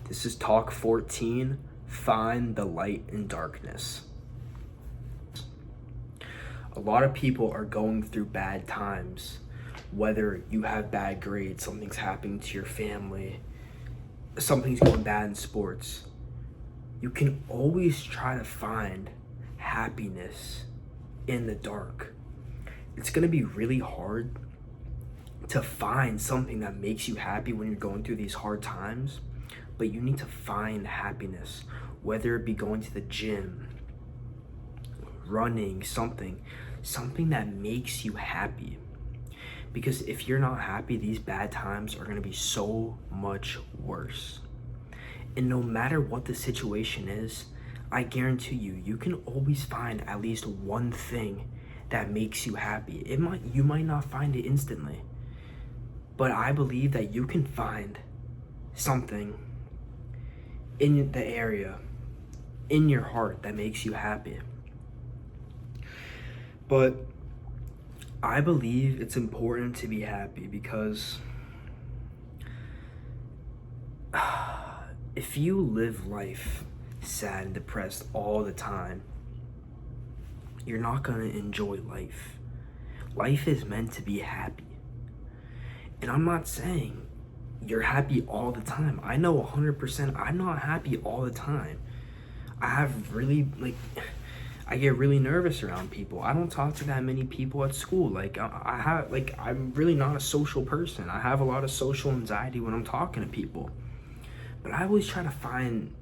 This is Talk 14, Find the Light in Darkness. A lot of people are going through bad times, whether you have bad grades, something's happening to your family, something's going bad in sports. You can always try to find happiness in the dark. It's gonna be really hard to find something that makes you happy when you're going through these hard times, but you need to find happiness, whether it be going to the gym, running, something that makes you happy. Because if you're not happy, these bad times are gonna be so much worse. And no matter what the situation is, I guarantee you can always find at least one thing that makes you happy. You might not find it instantly, but I believe that you can find something in the area, in your heart, that makes you happy. But I believe it's important to be happy because if you live life sad and depressed all the time, you're not gonna enjoy life. Life is meant to be happy. And I'm not saying you're happy all the time. I know 100% I'm not happy all the time. I get really nervous around people. I don't talk to that many people at school. I'm really not a social person. I have a lot of social anxiety when I'm talking to people. But I always try to find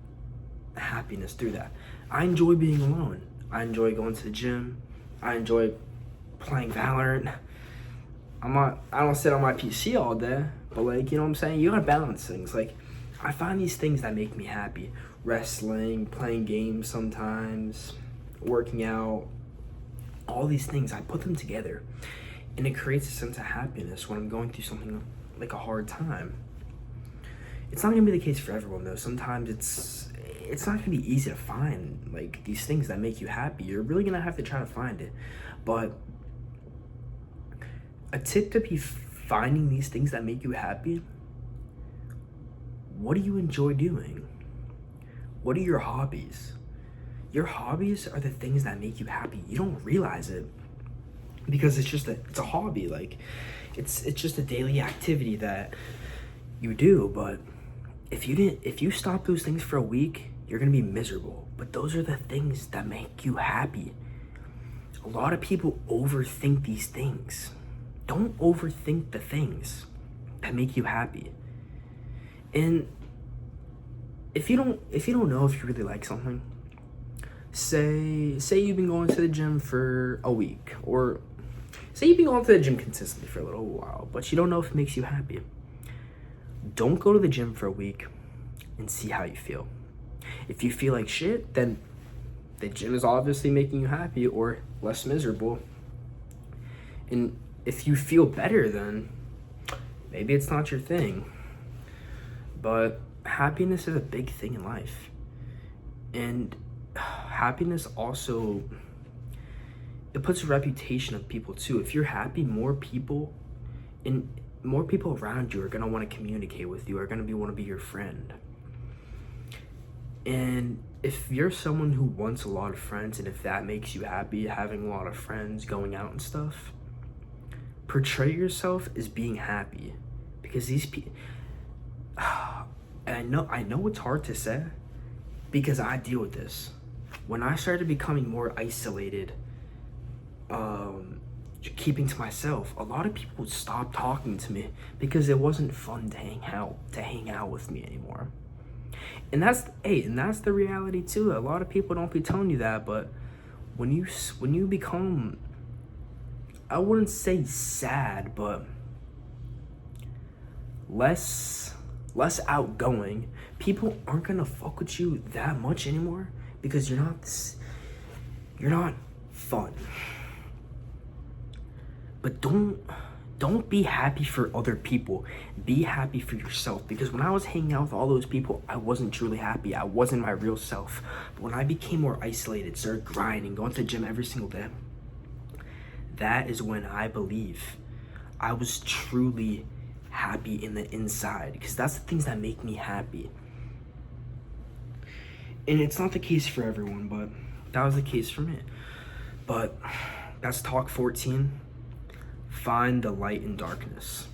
happiness through that. I enjoy being alone. I enjoy going to the gym. I enjoy playing Valorant. I don't sit on my PC all day, but you know what I'm saying? You gotta balance things. I find these things that make me happy. Wrestling, playing games sometimes, working out, all these things, I put them together. And it creates a sense of happiness when I'm going through something like a hard time. It's not gonna be the case for everyone though. Sometimes it's not gonna be easy to find these things that make you happy. You're really gonna have to try to find it. But a tip to be finding these things that make you happy: what do you enjoy doing? What are your hobbies? Your hobbies are the things that make you happy. You don't realize it because it's a hobby. It's just a daily activity that you do. But if you stop those things for a week, you're gonna be miserable. But those are the things that make you happy. A lot of people overthink these things. Don't overthink the things that make you happy. And if you don't know if you really like something, say you've been going to the gym for a week, or say you've been going to the gym consistently for a little while, but you don't know if it makes you happy. Don't go to the gym for a week and see how you feel. If you feel like shit, then the gym is obviously making you happy or less miserable. And if you feel better, then maybe it's not your thing. But happiness is a big thing in life. And happiness also, it puts a reputation of people too. If you're happy, more people around you are gonna want to communicate with you, are gonna want to be your friend. And if you're someone who wants a lot of friends, and if that makes you happy, having a lot of friends, going out and stuff, portray yourself as being happy. Because these people, and I know it's hard to say because I deal with this. When I started becoming more isolated, keeping to myself, a lot of people stopped talking to me because it wasn't fun to hang out with me anymore. And that's the reality too. A lot of people don't be telling you that, but when you become, I wouldn't say sad, but less outgoing, people aren't gonna fuck with you that much anymore because you're not fun. But don't be happy for other people. Be happy for yourself. Because when I was hanging out with all those people, I wasn't truly happy. I wasn't my real self. But when I became more isolated, started grinding, going to the gym every single day, that is when I believe I was truly happy in the inside. Because that's the things that make me happy. And it's not the case for everyone, but that was the case for me. But that's talk 14. Find the light in darkness.